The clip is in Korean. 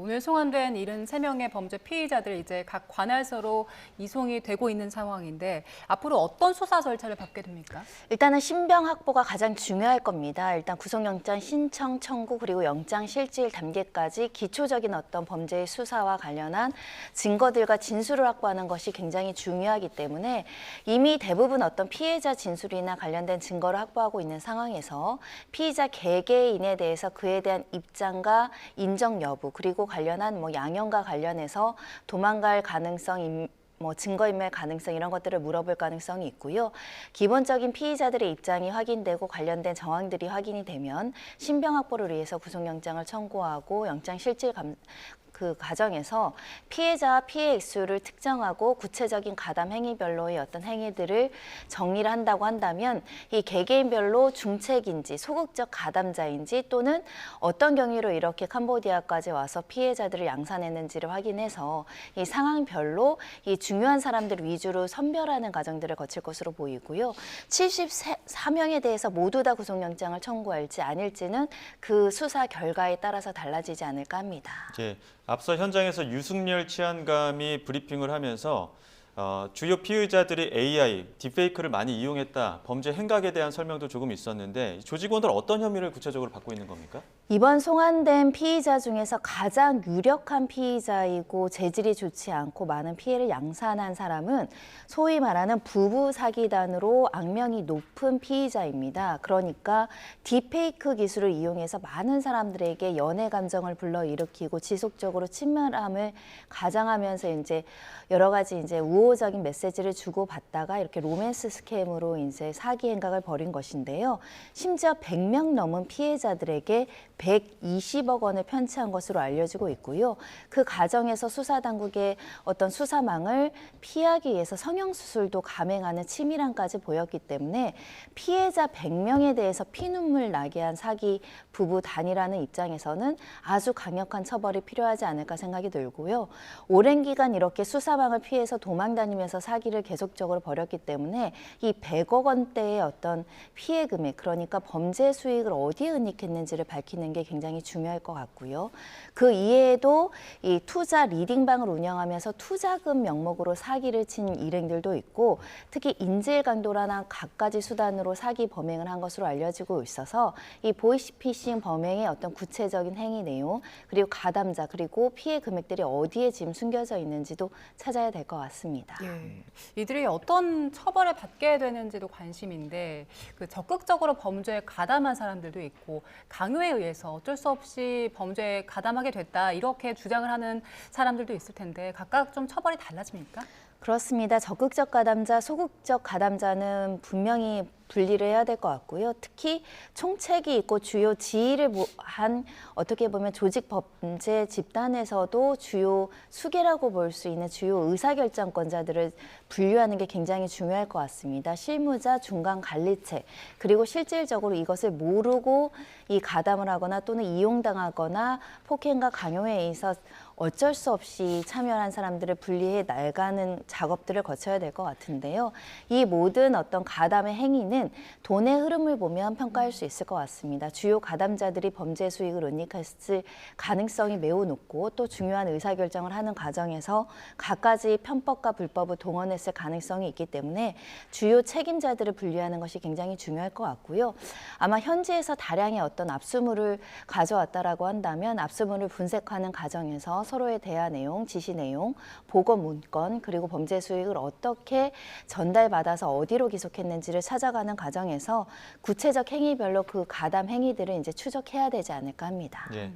오늘 송환된 73명의 범죄 피의자들 이제 각 관할서로 이송이 되고 있는 상황인데 앞으로 어떤 수사 절차를 밟게 됩니까? 일단은 신병 확보가 가장 중요할 겁니다. 일단 구속영장 신청 청구 그리고 영장 실질 담기까지 기초적인 어떤 범죄의 수사와 관련한 증거들과 진술을 확보하는 것이 굉장히 중요하기 때문에 이미 대부분 어떤 피해자 진술이나 관련된 증거를 확보하고 있는 상황에서 피의자 개개인에 대해서 그에 대한 입장과 인정 여부 그리고 관련한 양형과 관련해서 도망갈 가능성, 증거인멸 가능성 이런 것들을 물어볼 가능성이 있고요. 기본적인 피의자들의 입장이 확인되고 관련된 정황들이 확인이 되면 신병 확보를 위해서 구속영장을 청구하고 영장 실질 그 과정에서 피해자와 피해 액수를 특정하고 구체적인 가담 행위별로의 어떤 행위들을 정리를 한다고 한다면 이 개개인별로 중책인지 소극적 가담자인지 또는 어떤 경위로 이렇게 캄보디아까지 와서 피해자들을 양산했는지를 확인해서 이 상황별로 이 중요한 사람들 위주로 선별하는 과정들을 거칠 것으로 보이고요. 74명에 대해서 모두 다 구속영장을 청구할지 아닐지는 그 수사 결과에 따라서 달라지지 않을까 합니다. 예, 앞서 현장에서 유승열 치안감이 브리핑을 하면서 주요 피의자들이 AI, 딥페이크를 많이 이용했다, 범죄 행각에 대한 설명도 조금 있었는데 조직원들 어떤 혐의를 구체적으로 받고 있는 겁니까? 이번 송환된 피의자 중에서 가장 유력한 피의자이고 재질이 좋지 않고 많은 피해를 양산한 사람은 소위 말하는 부부 사기단으로 악명이 높은 피의자입니다. 그러니까 딥페이크 기술을 이용해서 많은 사람들에게 연애 감정을 불러일으키고 지속적으로 친밀함을 가장하면서 이제 여러 가지 이제 우호적인 메시지를 주고받다가 이렇게 로맨스 스캠으로 이제 사기 행각을 벌인 것인데요. 심지어 100명 넘은 피해자들에게 120억 원을 편취한 것으로 알려지고 있고요. 그 과정에서 수사당국의 어떤 수사망을 피하기 위해서 성형수술도 감행하는 치밀함까지 보였기 때문에 피해자 100명에 대해서 피눈물 나게 한 사기 부부 단이라는 입장에서는 아주 강력한 처벌이 필요하지 않을까 생각이 들고요. 오랜 기간 이렇게 수사망을 피해서 도망 다니면서 사기를 계속적으로 벌였기 때문에 이 100억 원대의 어떤 피해 금액, 그러니까 범죄 수익을 어디에 은닉했는지를 밝히는 게 굉장히 중요할 것 같고요. 그 이외에도 이 투자 리딩방을 운영하면서 투자금 명목으로 사기를 친 일행들도 있고 특히 인질 강도라나 갖가지 수단으로 사기 범행을 한 것으로 알려지고 있어서 이 보이스피싱 범행의 어떤 구체적인 행위 내용 그리고 가담자 그리고 피해 금액들이 어디에 지금 숨겨져 있는지도 찾아야 될 것 같습니다. 예. 이들이 어떤 처벌을 받게 되는지도 관심인데 그 적극적으로 범죄에 가담한 사람들도 있고 강요에 의해서 어쩔 수 없이 범죄에 가담하게 됐다 이렇게 주장을 하는 사람들도 있을 텐데 각각 좀 처벌이 달라집니까? 그렇습니다. 적극적 가담자, 소극적 가담자는 분명히 분리를 해야 될 것 같고요. 특히 총책이 있고 주요 지휘를 한 어떻게 보면 조직 범죄 집단에서도 주요 수계라고 볼 수 있는 주요 의사결정권자들을 분류하는 게 굉장히 중요할 것 같습니다. 실무자, 중간 관리체, 그리고 실질적으로 이것을 모르고 이 가담을 하거나 또는 이용당하거나 폭행과 강요에 의해서 어쩔 수 없이 참여한 사람들을 분리해 나가는 작업들을 거쳐야 될 것 같은데요. 이 모든 어떤 가담의 행위는 돈의 흐름을 보면 평가할 수 있을 것 같습니다. 주요 가담자들이 범죄 수익을 은닉했을 가능성이 매우 높고 또 중요한 의사결정을 하는 과정에서 갖가지 편법과 불법을 동원했을 가능성이 있기 때문에 주요 책임자들을 분리하는 것이 굉장히 중요할 것 같고요. 아마 현지에서 다량의 어떤 압수물을 가져왔다라고 한다면 압수물을 분석하는 과정에서 서로의 대화 내용, 지시 내용, 보고 문건, 그리고 범죄 수익을 어떻게 전달받아서 어디로 기속했는지를 찾아가는 과정에서 구체적 행위별로 그 가담 행위들을 이제 추적해야 되지 않을까 합니다. 예.